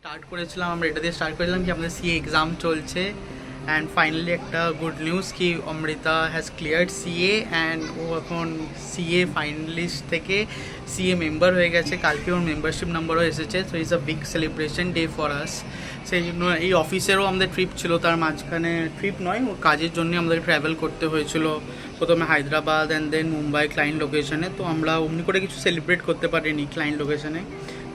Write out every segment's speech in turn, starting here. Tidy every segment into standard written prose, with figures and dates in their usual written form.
Start করেছিলাম আমরা এটা দিয়ে স্টার্ট করেছিলাম কি আমাদের সিএ এক্সাম চলছে অ্যান্ড ফাইনালি একটা গুড নিউজ কি Amrita has cleared CA and ও এখন সিএ ফাইনালিস্ট থেকে সিএ মেম্বার হয়ে গেছে। কালকে ওর মেম্বারশিপ নাম্বারও এসেছে। So it's a big celebration day for us. সেই জন্য এই অফিসেরও আমাদের ট্রিপ ছিল, তার মাঝখানে ট্রিপ নয়, ওর কাজের জন্য আমাদের ট্রাভেল করতে হয়েছিল, প্রথমে Hyderabad and then Mumbai client লোকেশনে। তো আমরা অমনি করে কিছু সেলিব্রেট করতে পারিনি ক্লায়েন্ট লোকেশনে।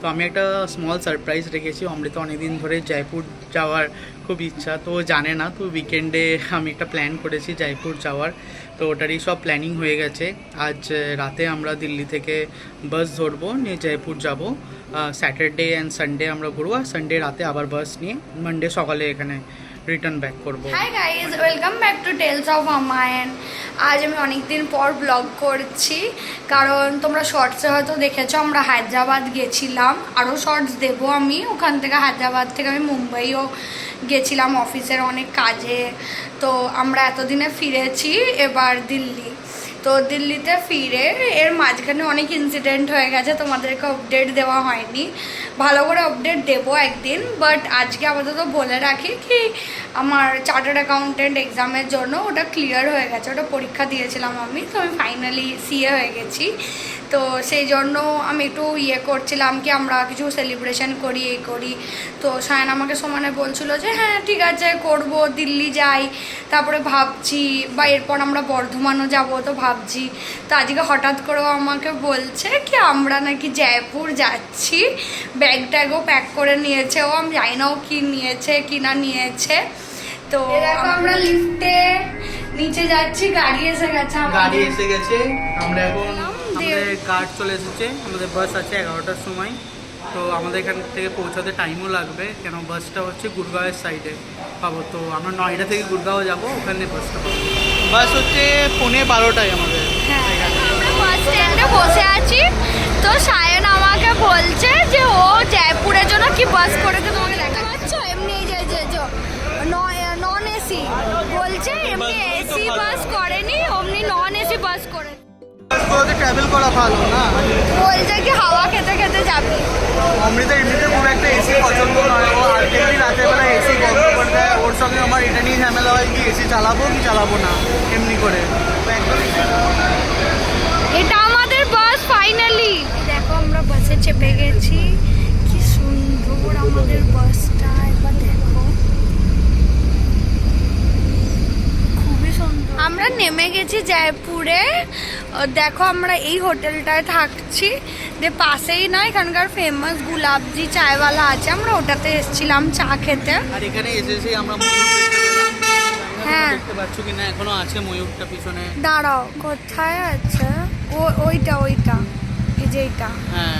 তো আমি একটা স্মল সারপ্রাইজ রেখেছি। অমৃতা অনেকদিন ধরে জয়পুর যাওয়ার খুব ইচ্ছা, তো জানে না। তো উইকেন্ডে আমি একটা প্ল্যান করেছি জয়পুর যাওয়ার, তো ওটারই সব প্ল্যানিং হয়ে গেছে। আজ রাতে আমরা দিল্লি থেকে বাস ধরবো, নিয়ে জয়পুর যাব। স্যাটারডে অ্যান্ড সানডে আমরা ঘুরবো, আর সানডে রাতে আবার বাস নিয়ে মানডে সকালে এখানে রিটার্ন ব্যাক করবো। Hi guys, welcome back to tales of Amayan. আজ আমি অনেকদিন পর ব্লগ করছি, কারণ তোমরা শর্টসে হয়তো দেখেছো আমরা হায়দ্রাবাদ গেছিলাম। আরও শর্টস দেবো আমি। ওখান থেকে হায়দ্রাবাদ থেকে আমি মুম্বাইও গেছিলাম অফিসের অনেক কাজে। তো আমরা এতদিনে ফিরেছি এবার দিল্লি। তো দিল্লিতে ফিরে এর মাঝখানে অনেক ইনসিডেন্ট হয়ে গেছে, তোমাদেরকে আপডেট দেওয়া হয়নি। ভালো করে আপডেট দেবো একদিন, বাট আজকে আপাতত বলে রাখি কি আমার চার্টার্ড অ্যাকাউন্টেন্ট এক্সামের জন্য ওটা ক্লিয়ার হয়ে গেছে। ওটা পরীক্ষা দিয়েছিলাম আমি, তো আমি ফাইনালি সিএ হয়ে গেছি। তো সেই জন্য আমি একটু করছিলাম কি আমরা কিছু সেলিব্রেশন করি এই করি। তো সায়ন আমাকে সমানে বলছিল যে হ্যাঁ ঠিক আছে করব, দিল্লি যাই। তারপরে ভাবছি বা এরপর আমরা বর্ধমানও যাব, তো ভাবছি। তো আজকে হঠাৎ করেও আমাকে বলছে কি আমরা নাকি জয়পুর যাচ্ছি, ব্যাগ ট্যাগও প্যাক করে নিয়েছে ও। আমি জানি না ও কী নিয়েছে কি না নিয়েছে। তো দেখো আমরা লিফটে নিচে যাচ্ছি, গাড়ি এসে গেছে। গাড়ি এসে গেছে, আমরা এখন আমাদের কার চলে এসেছে। আমাদের বাস আছে 11টার সময়। তো আমাদের এখান থেকে পৌঁছাতে টাইমও লাগবে, কেন বাসটা হচ্ছে গুরগাঁওয়ের সাইডে পাবো। তো আমরা 9টা থেকে গুরগাঁও যাবো, ওখানে বাসটা পাবো। বাস হচ্ছে 11:15টায় আমাদের। হ্যাঁ, আমরা বাস স্ট্যান্ডে বসে আছি। তো সায়ন আমাকে বলছে যে ও জয়পুরের জন্য কি বাস করেছে, তোমাকে দেখা পাচ্ছ এমনি নন এসি বলছে, এমনি এসি বাস করেনি, অমনি নন এসি বাস করে বাসগুলোতে ট্রাভেল করা ভালো না, বলছে কি হাওয়া খেতে খেতে যাবে। অমৃতা এমনিতে খুব একটা এসি পছন্দ নয়, ও আলটিমেটলি রাতের বেলা এসি বন্ধ করে দেয়। ওর সঙ্গে আমার এটা নিয়ে ঝামেলা হয় কি এসি চালাবো কি চালাবো না এমনি করে। তো একদমই এটা আমাদের বাস ফাইনালি। দেখো আমরা বাসে চেপে গেছি, কি সুন্দর আমাদের বাসটা। এবার দেখো খুবই সুন্দর। আমরা নেমে গেছি জয়পুরে। দেখো আমরা এই হোটেলটায় থাকছি, যে পাশেই না এখানকার ফেমাস গুলাবজি চায়ওয়ালা আছে, আমরা ওটাতে এসেছিলাম চা খেতে। আর এখানে এসেছি আমরা হ্যাঁ দেখতে পাচ্ছ কিনা, এখনো আছে ময়ূরটা পিছনে। দাঁড়াও, কোথায় আছে? ওইটা এই যে এইটা। হ্যাঁ,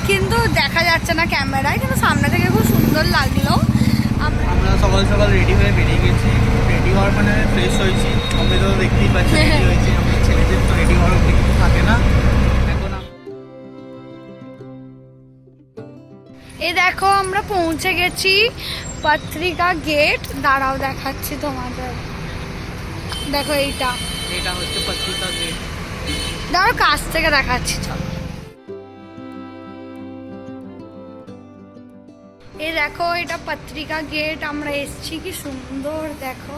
কিন্তু দেখা যাচ্ছে না ক্যামেরায়, কিন্তু সামনে থেকে খুব সুন্দর লাগলো। আমরা সকাল সকাল রেডি হয়ে বেরিয়ে গেছি। রেডি হওয়ার মানে ফ্রেশ হয়েছি। আমি তো দেখতেই পাচ্ছি রেডি হয়েছি। আমাদের ছেলেদের তো রেডি হওয়ার কিছু থাকে না এখন। এই দেখো আমরা পৌঁছে গেছি পত্রিকা গেট। দাঁড়াও দেখাচ্ছি তোমাদের। দেখো এটা হচ্ছে পত্রিকা গেট। দাঁড়াও কাছ থেকে দেখাচ্ছি, চলো। এই দেখো এটা পত্রিকা গেট, আমরা এসছি। কি সুন্দর দেখো,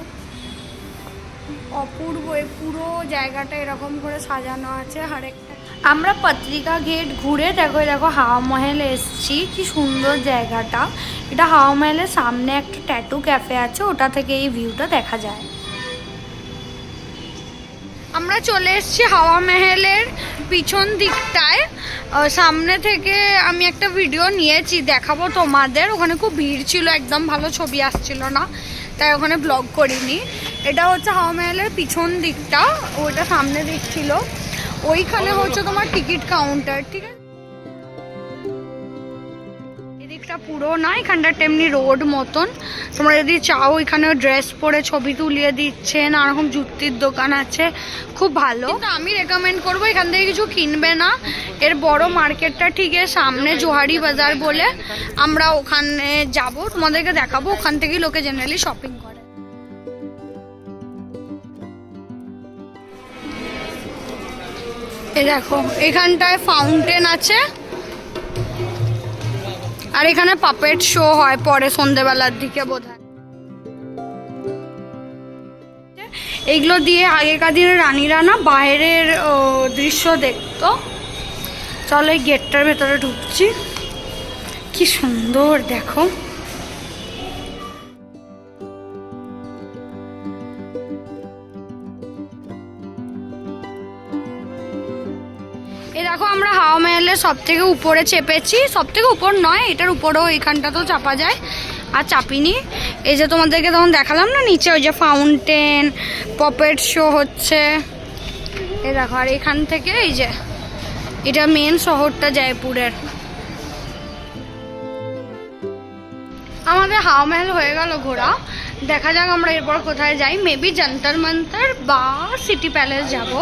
অপূর্ব। পুরো জায়গাটা এরকম করে সাজানো আছে হরেকটা। আমরা পত্রিকা গেট ঘুরে দেখো হাওয়া মহল এসছি। কি সুন্দর জায়গাটা। এটা হাওয়া মহলের সামনে একটা ট্যাটু ক্যাফে আছে, ওটা থেকে এই ভিউটা দেখা যায়। আমরা চলে এসেছি হাওয়া মহলের পিছন দিকটায়। সামনে থেকে আমি একটা ভিডিও নিয়েছি, দেখাবো তোমাদের। ওখানে খুব ভিড় ছিল, একদম ভালো ছবি আসছিল না, তাই ওখানে ব্লগ করিনি। এটা হচ্ছে হাওয়া মহলের পিছন দিকটা, ওইটা সামনে দিক ছিল। ওইখানে হচ্ছে তোমার টিকিট কাউন্টার, ঠিক আছে। এদিকটা পুরো না, এখানটা তেমনি রোড মতন। তোমরা যদি চাও এখানে ড্রেস পরে ছবি তুলিয়ে দিচ্ছে, নানারকম জুতির দোকান আছে, খুব ভালো। কিন্তু আমি রেকমেন্ড করবো এখান থেকে কিছু কিনবে না। এর বড় মার্কেটটা ঠিক এর সামনে জোহারি বাজার বলে, আমরা ওখানে যাব, তোমাদেরকে দেখাবো। ওখান থেকেই লোকে জেনারেলি শপিং করে। এই দেখো এখানটায় ফাউন্টেন আছে, আর এখানে পাপেট শো হয় পরে সন্ধ্যেবেলার দিকে বোধহয়। এইগুলো দিয়ে আগেকার দিনের রানীরা না বাইরের দৃশ্য দেখতো। চলো এই গেটটার ভেতরে ঢুকছি, কি সুন্দর দেখো। এই দেখো আমরা হাওয়া মহলের সব থেকে উপরে চেপেছি, সব থেকে উপর নয়, এটার উপরেও এখানটা তো চাপা যায়, আর চাপিনি। এই যে তোমাদেরকে তখন দেখালাম না নিচে ওই যে ফাউন্টেন পপেট শো হচ্ছে, এই দেখো। আর এখান থেকে এই যে এটা মেন শহরটা জয়পুরের। আমাদের হাওয়া মহল হয়ে গেল ঘোরা, দেখা যাক আমরা এরপর কোথায় যাই। মেবি যন্তর মন্তর বা সিটি প্যালেস যাব।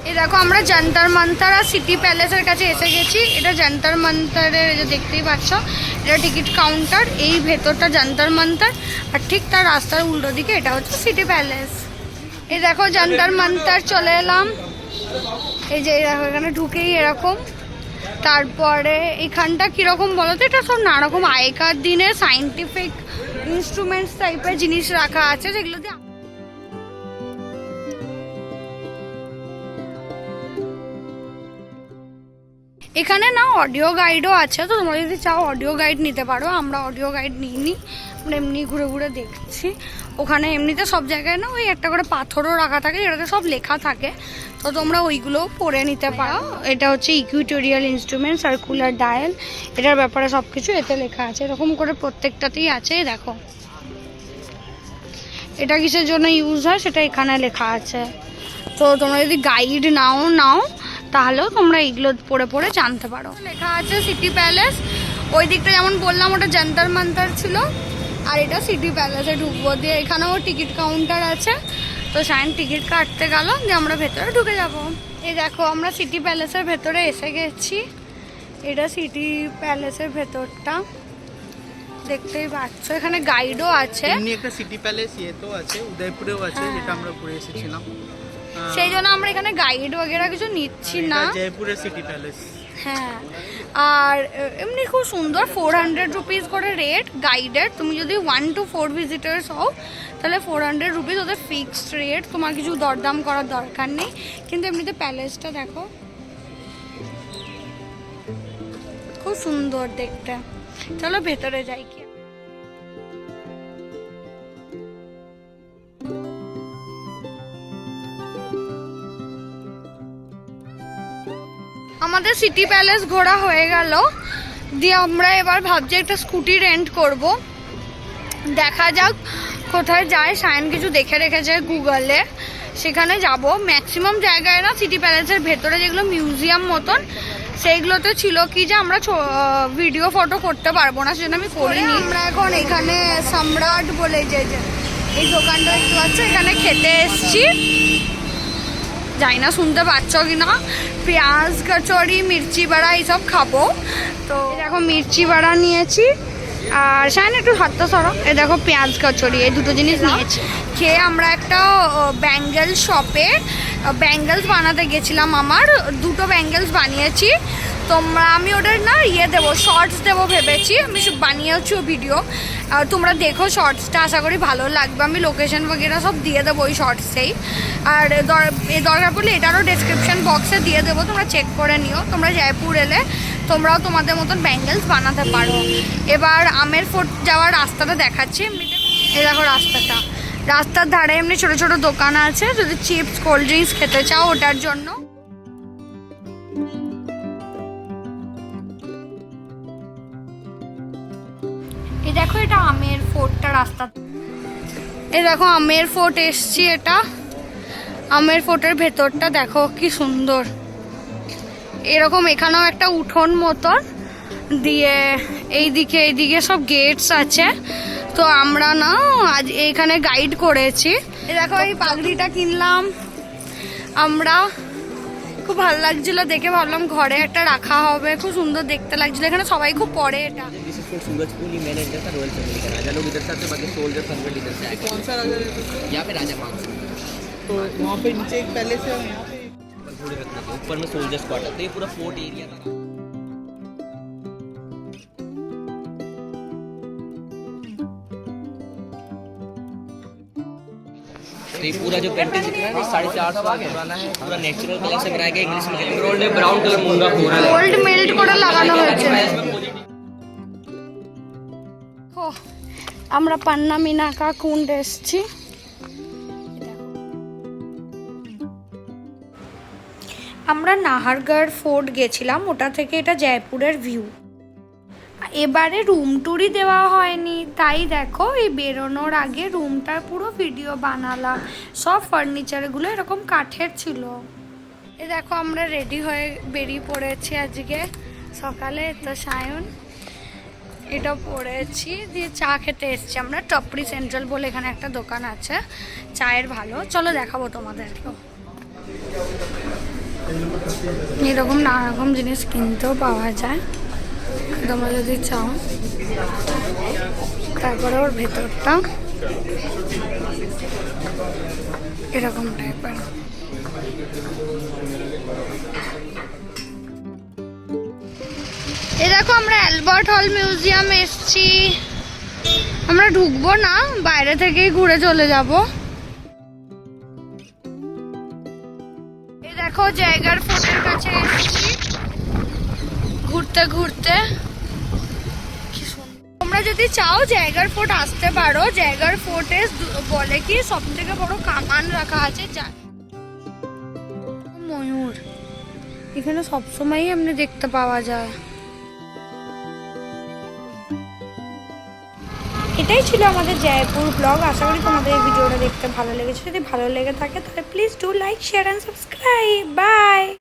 এই দেখো আমরা যন্তর মন্তর আর সিটি প্যালেসের কাছে এসে গেছি। এটা যন্তর মন্তরের, এই যে দেখতেই পাচ্ছ এটা টিকিট কাউন্টার, এই ভেতরটা যন্তর মন্তর, আর ঠিক তার রাস্তার উল্টো দিকে এটা হচ্ছে সিটি প্যালেস। এই দেখো যন্তর মন্তর চলে এলাম। এই যে দেখো এখানে ঢুকেই এরকম। তারপরে এখানটা কীরকম বলো তো, এটা সব নানারকম আগেকার দিনের সাইন্টিফিক ইনস্ট্রুমেন্টস টাইপের জিনিস রাখা আছে, যেগুলো দিয়ে এখানে না অডিও গাইডও আছে। তো তোমরা যদি চাও অডিও গাইড নিতে পারো। আমরা অডিও গাইড নিইনি, আমরা এমনি ঘুরে ঘুরে দেখছি। ওখানে এমনিতে সব জায়গায় না ওই একটা করে পাথরও রাখা থাকে, এটাতে সব লেখা থাকে, তো তোমরা ওইগুলোও পড়ে নিতে পারো। এটা হচ্ছে ইকুইটোরিয়াল ইনস্ট্রুমেন্ট, সার্কুলার ডায়াল, এটার ব্যাপারে সব কিছু এতে লেখা আছে। এরকম করে প্রত্যেকটাতেই আছে। দেখো এটা কিসের জন্য ইউজ হয় সেটা এখানে লেখা আছে। তো তোমরা যদি গাইড নাও তাহলেও তোমরা এইগুলো পড়ে পড়ে জানতে পারো। লেখা আছে সিটি প্যালেস, ওই দিকটা যেমন বললাম ওটা যন্তর মন্তর ছিল, আর এটা সিটি প্যালেসে ঢুকবো। দিয়ে এখানেও টিকিট কাউন্টার আছে, তো সাইন টিকিট কাটতে গেল, দিয়ে আমরা ভেতরে ঢুকে যাব। এই দেখো আমরা সিটি প্যালেসের ভেতরে এসে গেছি। এটা সিটি প্যালেসের ভেতরটা দেখতেই পাচ্ছ, এখানে গাইডও আছে। এমনি একটা সিটি প্যালেস তো আছে, উদয়পুরেও আছে, যেটা আমরা ঘুরে এসেছিলাম, সেই জন্য আমরা এখানে গাইড বগেরা কিছু নিচ্ছি না। জয়পুরের সিটি প্যালেস। হ্যাঁ, আর এমনি খুব সুন্দর। 400 রুপিস করে রেট গাইডের। তুমি যদি 1 to 4 ভিজিটার্স হও তাহলে 400 রুপিস ওদের ফিক্সড রেট, তোমার কিছু দরদাম করার দরকার নেই। কিন্তু এমনিতে প্যালেসটা দেখো খুব সুন্দর দেখতে। চলো ভেতরে যাই। কি আমাদের সিটি প্যালেস ঘোরা হয়ে গেল, দিয়ে আমরা এবার ভাবছি একটা স্কুটি রেন্ট করব। দেখা যাক কোথায় যায়। সায়ন কিছু দেখে রেখেছে গুগলে, সেখানে যাব। ম্যাক্সিমাম জায়গায় না সিটি প্যালেসের ভেতরে যেগুলো মিউজিয়াম মতন সেইগুলোতে ছিল কি যে আমরা ভিডিও ফটো করতে পারবো না, সেজন্য আমি করিনি। আমরা এখন এখানে সম্রাট বলে যে এই দোকানটা দেখতে পাচ্ছ, এখানে খেতে এসছি। জানি না শুনতে পাচ্ছ কি না, পেঁয়াজ কচুরি মির্চি বড়া এইসব খাবো। তো দেখো মির্চি বড়া নিয়েছি, আর সাইন একটু হাতটা সরো। এই দেখো পেঁয়াজ কচুরি, এই দুটো জিনিস নিয়েছি। খেয়ে আমরা একটা ব্যাঙ্গেল শপে ব্যাঙ্গেলস বানাতে গেছিলাম। আমার দুটো ব্যাঙ্গেলস বানিয়েছি। আমি ওটার না দেবো, শর্টস দেবো ভেবেছি। আমি বানিয়েছি ভিডিও, তোমরা দেখো শর্টসটা, আশা করি ভালো লাগবে। আমি লোকেশন বগেরা সব দিয়ে দেবো ওই শর্টসেই। আর দরকার পড়লে এটারও ডেসক্রিপশন বক্সে দিয়ে দেবো, তোমরা চেক করে নিও। তোমরা জয়পুর এলে তোমরাও তোমাদের মতন ব্যাঙ্গেলস বানাতে পারো। এবার আমের ফোর্ট যাওয়ার রাস্তাটা দেখাচ্ছি। এমনিতে এই দেখো রাস্তার ধারে এমনি ছোটো ছোটো দোকান আছে, যদি চিপস কোল্ড ড্রিঙ্কস খেতে চাও ওটার জন্য। এই দেখো এটা আমের ফোর্টটা রাস্তা। এই দেখো আমের ফোর্ট এসছি। এটা আমের ফোর্টের ভেতরটা দেখো কি সুন্দর। এরকম এখানেও একটা উঠোন মতন দিয়ে এইদিকে সব গেটস আছে। তো আমরা না আজ এইখানে গাইড করেছি। এই দেখো এই পাগড়িটা কিনলাম আমরা, খুব ভালো লাগছিল দেখে, ভাবলাম ঘরে একটা রাখা হবে, খুব সুন্দর দেখতে লাগছিল। এখানে সবাই খুব পরে এটা। सूरजपुर ही मैंने इधर का रॉयल फैमिली का राजा लोग इधर से आते, बाकी सोल्जर कन्वर्ट इधर से आए। कौन सा राजा? यहाँ पे राजा 500। तो वहाँ पे नीचे एक पैलेस है और यहाँ पे घोड़े रखने के ऊपर में सोल्जर्स क्वार्टर, तो ये पूरा फोर्ट एरिया था। तो ये पूरा जो पेंटिंग दिख रहा है 450 साल पुराना है, पूरा नेचुरल कलर से बनाया गया, इंग्लिश में एमराल्ड है, ब्राउन कलर मूंगा कोरल है, গোল্ড মেল্ট করে লাগানো হয়েছে। ও আমরা পান্না মিনাকা কুন্ড এসেছি। আমরা নাহারগড় ফোর্ট গেছিলাম, ওটা থেকে এটা জয়পুরের ভিউ। এবারে রুম ট্যুরই দেওয়া হয়নি, তাই দেখো এই বেরোনোর আগে রুমটার পুরো ভিডিও বানালাম। সব ফার্নিচারগুলো এরকম কাঠের ছিল। এই দেখো আমরা রেডি হয়ে বেরিয়ে পড়েছি আজকে সকালে। তো সায়ন এটা পড়েছি দিয়ে চা খেতে এসেছি আমরা। টপরি সেন্ট্রাল বলে এখানে একটা দোকান আছে চায়ের, ভালো। চলো দেখাবো তোমাদেরকেও। এরকম নানা রকম জিনিস কিনতেও পাওয়া যায় তোমরা যদি চাও। তারপরে ওর ভেতরটা এরকম টাইপের। এই দেখো আমরা অ্যালবার্ট হল মিউজিয়াম এসেছি। আমরা ঢুকবো না, বাইরে থেকেই ঘুরে চলে যাব। এই দেখো জায়গার ফোর্টের কাছে এসেছি ঘুরতে ঘুরতে। তোমরা যদি চাও জায়গার ফোর্ট আসতে পারো। জায়গার ফোর্টে বলে কি সব থেকে বড় কামান রাখা আছে। ময়ূর এখানে সবসময়ই এমনি দেখতে পাওয়া যায়। এটাই ছিল আমাদের জয়পুর ব্লগ। আশা করি তোমাদের এই ভিডিওটা দেখতে ভালো লেগেছে। যদি ভালো লেগে থাকে তাহলে please do like, share and subscribe. By.